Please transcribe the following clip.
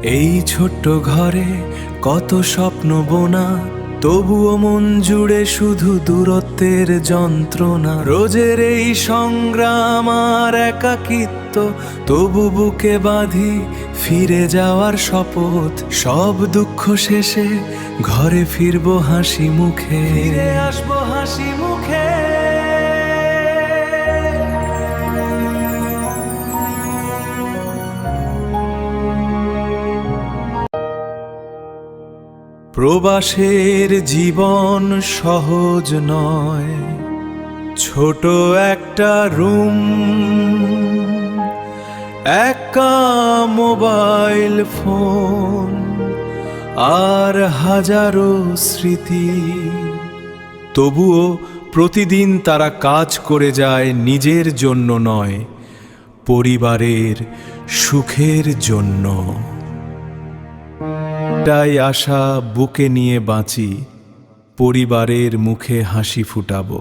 এই ছোট্ট ঘরে কত স্বপ্ন বোনা, তবুও মন জুড়ে শুধু দূরত্বের যন্ত্রণা। রোজের এই সংগ্রাম আর একাকিত্ব, তবু বুকে বাঁধি ফিরে যাওয়ার শপথ। সব দুঃখ শেষে ঘরে ফিরবো হাসি মুখে, ফিরে আসবো হাসি মুখে। প্রবাসের জীবন সহজ নয়, ছোট একটা রুম, একা মোবাইল ফোন আর হাজারো স্মৃতি। তবুও প্রতিদিন তারা কাজ করে যায় নিজের জন্য নয়, পরিবারের সুখের জন্য। তাই আশা বুকে নিয়ে বাঁচি, পরিবারের মুখে হাসি ফুটাবো।